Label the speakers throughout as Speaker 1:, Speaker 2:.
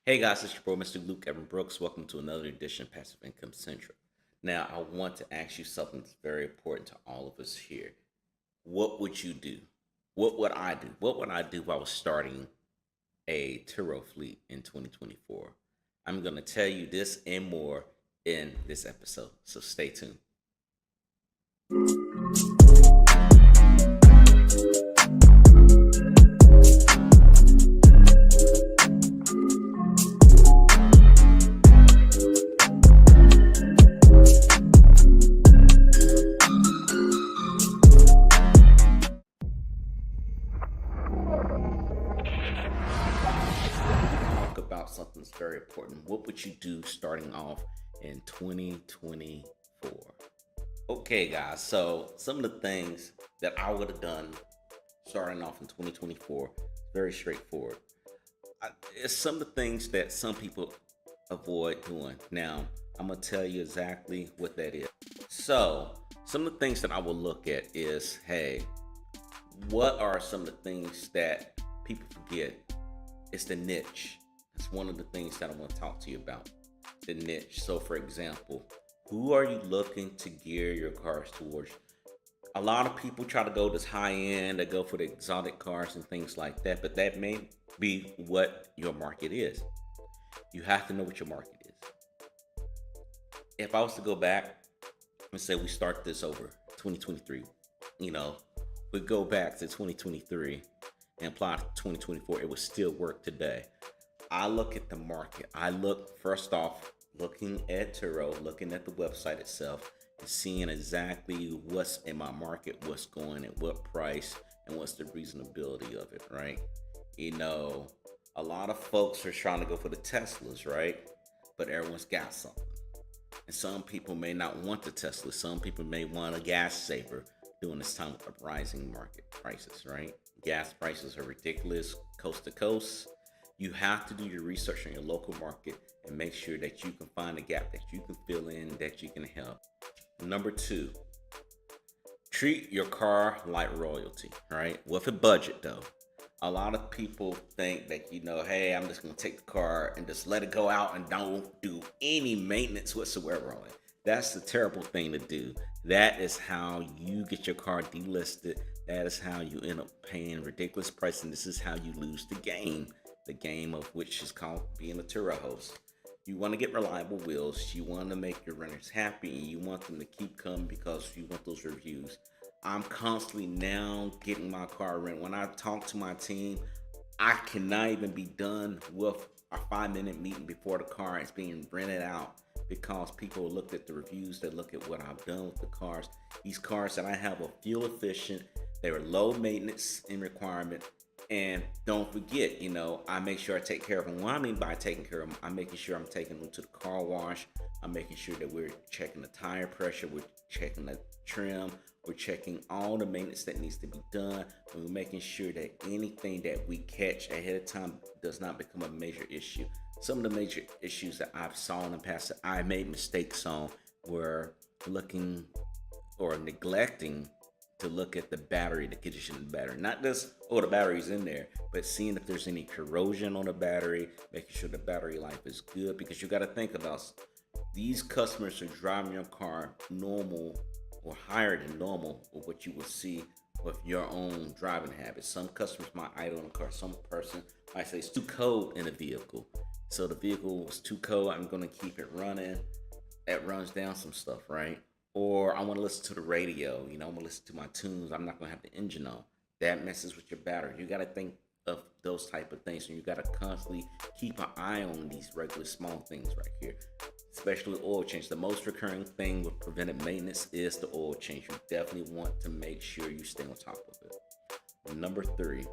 Speaker 1: Hey guys, it's your boy, Mr. Luke Evan Brooks. Welcome to another edition of Passive Income Central. Now, I want to ask you something that's very important to all of us here. What would you do? What would I do? What would I do if I was starting a Turo fleet in 2024? I'm going to tell you this and more in this episode, so stay tuned. Talk about something that's very important. What would you do starting off in 2024? Okay, guys, so some of the things that I would have done starting off in 2024, very straightforward. It's some of the things that some people avoid doing. Now, I'm going to tell you exactly what that is. So, some of the things that I will look at is, hey, what are some of the things that people forget? It's the niche. That's one of the things that I want to talk to you about, the niche. So for example, who are you looking to gear your cars towards? A lot of people try to go this high end, they go for the exotic cars and things like that, but that may be what your market is. You have to know what your market is. If I was to go back and say we start this over 2023, we go back to 2023 and apply to 2024, it would still work today. I look at the market. I look, first off, looking at Turo, looking at the website itself, and seeing exactly what's in my market, what's going at what price, and what's the reasonability of it, right? A lot of folks are trying to go for the Teslas, right? But everyone's got something. And some people may not want the Tesla. Some people may want a gas saver during this time of rising market prices, right? Gas prices are ridiculous, coast to coast. You have to do your research on your local market and make sure that you can find a gap that you can fill in, that you can help. Number two, treat your car like royalty, right? With a budget though. A lot of people think that, hey, I'm just gonna take the car and just let it go out and don't do any maintenance whatsoever on it. That's the terrible thing to do. That is how you get your car delisted. That is how you end up paying ridiculous price, and this is how you lose the game of which is called being a Turo host. You want to get reliable wheels. You want to make your renters happy, and you want them to keep coming because you want those reviews. I'm constantly now getting my car rented. When I talk to my team, I cannot even be done with a 5-minute meeting before the car is being rented out, because people look at the reviews, they look at what I've done with the cars. These cars that I have are fuel efficient, they were low maintenance in requirement, and don't forget, I make sure I take care of them. What I mean by taking care of them, I'm making sure I'm taking them to the car wash. I'm making sure that we're checking the tire pressure, we're checking the trim, we're checking all the maintenance that needs to be done. We're making sure that anything that we catch ahead of time does not become a major issue. Some of the major issues that I've saw in the past that I made mistakes on were looking or neglecting to look at the battery, the condition of the battery. Not just, the battery's in there, but seeing if there's any corrosion on the battery, making sure the battery life is good, because you got to think about these customers are driving your car normal or higher than normal with what you will see with your own driving habits. Some customers might idle in the car. Some person might say it's too cold in the vehicle. So the vehicle was too cold, I'm going to keep it running. That runs down some stuff, right? Or I want to listen to the radio, I'm going to listen to my tunes. I'm not going to have the engine on. That messes with your battery. You got to think of those type of things, and you got to constantly keep an eye on these regular small things right here, especially oil change. The most recurring thing with preventive maintenance is the oil change. You definitely want to make sure you stay on top of it. Number three,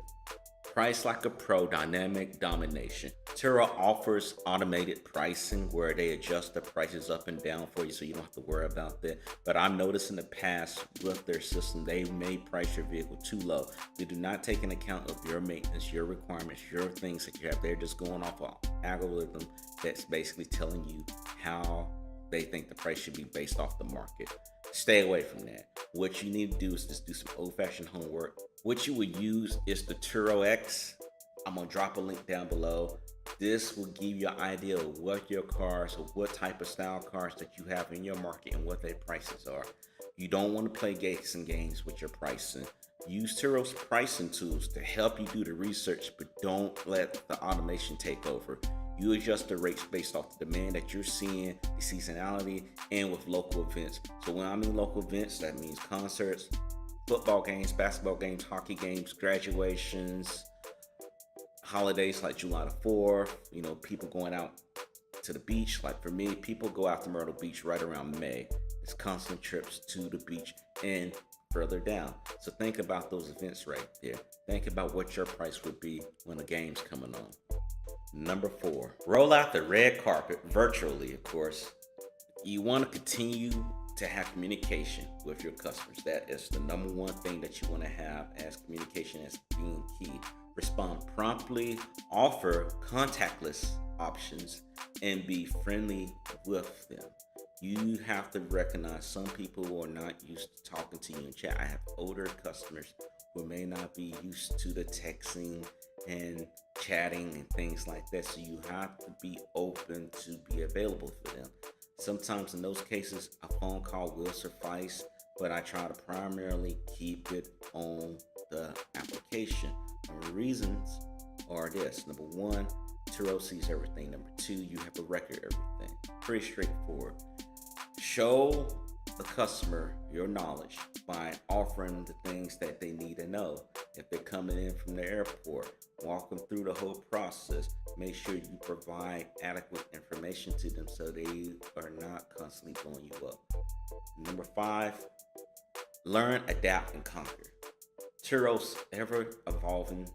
Speaker 1: price like a pro, dynamic domination. Turo offers automated pricing where they adjust the prices up and down for you, so you don't have to worry about that. But I've noticed in the past with their system, they may price your vehicle too low. They do not take into account of your maintenance, your requirements, your things that you have. They're just going off an algorithm that's basically telling you how they think the price should be based off the market. Stay away from that. What you need to do is just do some old-fashioned homework. What you would use is the Turo X. I'm gonna drop a link down below. This will give you an idea of what your cars or what type of style cars that you have in your market and what their prices are. You don't want to play guessing games with your pricing. Use Turo's pricing tools to help you do the research, but don't let the automation take over. You adjust the rates based off the demand that you're seeing, the seasonality, and with local events. So when I mean local events, that means concerts, football games, basketball games, hockey games, graduations, holidays like July the 4th, people going out to the beach. Like for me, people go out to Myrtle Beach right around May. It's constant trips to the beach and further down. So think about those events right there. Think about what your price would be when the game's coming on. Number 4, roll out the red carpet virtually, of course. You want to continue to have communication with your customers. That is the number one thing that you want to have as communication as being key. Respond promptly, offer contactless options, and be friendly with them. You have to recognize some people are not used to talking to you in chat. I have older customers who may not be used to the texting and chatting and things like that. So you have to be open to be available for them. Sometimes in those cases, a phone call will suffice, but I try to primarily keep it on the application. And the reasons are this. Number 1, Turo sees everything. Number 2, you have a record of everything. Pretty straightforward. Show the customer your knowledge by offering the things that they need to know. If they're coming in from the airport, walk them through the whole process. Make sure you provide adequate information to them so they are not constantly blowing you up. Number 5, learn, adapt, and conquer. Turo's ever-evolving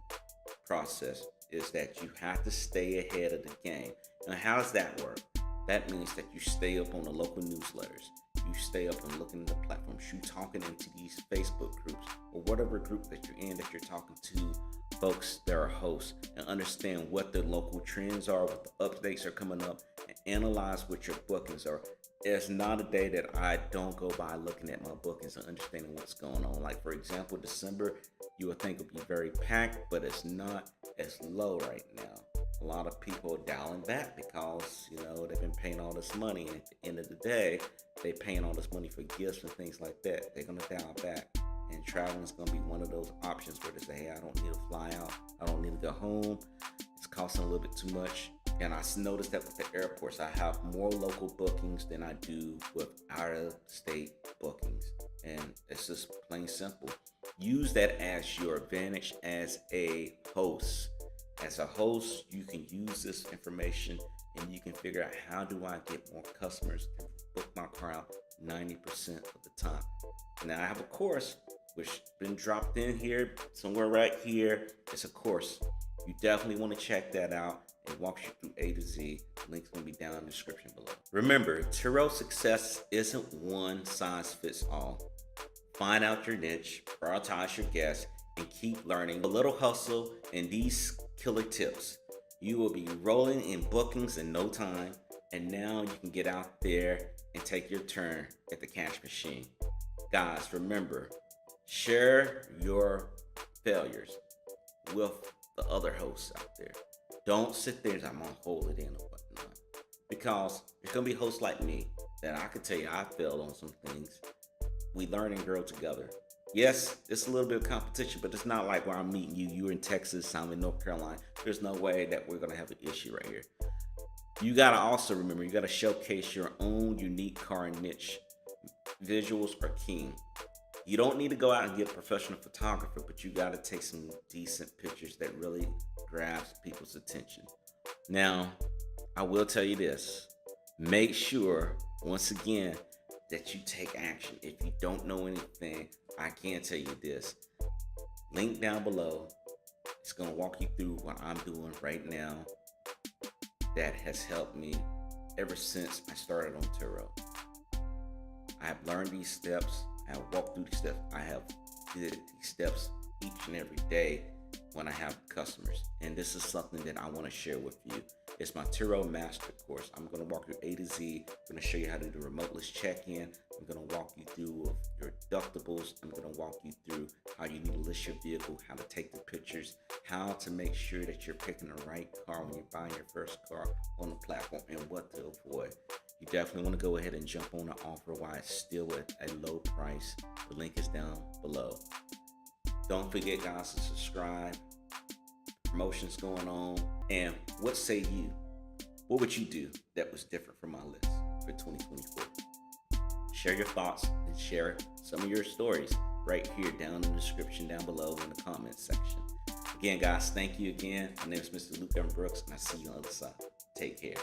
Speaker 1: process is that you have to stay ahead of the game. Now, how does that work? That means that you stay up on the local newsletters. You stay up and looking at the platforms. You talking into these Facebook groups or whatever group that you're in, that you're talking to folks that are hosts, and understand what the local trends are, what the updates are coming up, and analyze what your bookings are. There's not a day that I don't go by looking at my bookings and understanding what's going on. Like for example, December, you would think would be very packed, but it's not as low right now. A lot of people are dialing back because, they've been paying all this money. And at the end of the day, they're paying all this money for gifts and things like that. They're going to dial back. And traveling is going to be one of those options where they say, hey, I don't need to fly out. I don't need to go home. It's costing a little bit too much. And I noticed that with the airports, I have more local bookings than I do with out-of-state bookings. And it's just plain simple. Use that as your advantage as a host. As a host, you can use this information and you can figure out, how do I get more customers to book my car out 90% of the time. Now I have a course which has been dropped in here somewhere right here. It's a course. You definitely want to check that out. It walks you through A to Z. Link's going to be down in the description below. Remember, Turo success isn't one size fits all. Find out your niche, prioritize your guests, and keep learning a little hustle and these killer tips. You will be rolling in bookings in no time, and now you can get out there and take your turn at the cash machine. Guys, remember, share your failures with the other hosts out there. Don't sit there and say, I'm gonna hold it in or whatnot, because there's gonna be hosts like me that I can tell you I failed on some things. We learn and grow together. Yes, it's a little bit of competition, but it's not like where I'm meeting you. You're in Texas, I'm in North Carolina. There's no way that we're gonna have an issue right here. You gotta also remember, you gotta showcase your own unique car niche. Visuals are king. You don't need to go out and get a professional photographer, but you gotta take some decent pictures that really grabs people's attention. Now, I will tell you this. Make sure, once again, that you take action. If you don't know anything, I can tell you this. Link down below. It's gonna walk you through what I'm doing right now that has helped me ever since I started on Turo. I have learned these steps. I have walked through these steps. I have did these steps each and every day when I have customers. And this is something that I want to share with you. It's my Turo Master course. I'm going to walk you A to Z. I'm going to show you how to do remoteless check-in. I'm going to walk you through your deductibles. I'm going to walk you through how you need to list your vehicle, how to take the pictures, how to make sure that you're picking the right car when you're buying your first car on the platform, and what to avoid. You definitely want to go ahead and jump on the offer while it's still at a low price. The link is down below. Don't forget, guys, to subscribe. Promotions going on. And what say you? What would you do that was different from my list for 2024? Share your thoughts and share some of your stories right here down in the description down below in the comments section. Again, guys, thank you again. My name is Mr. Luke M. Brooks, and I see you on the other side. Take care.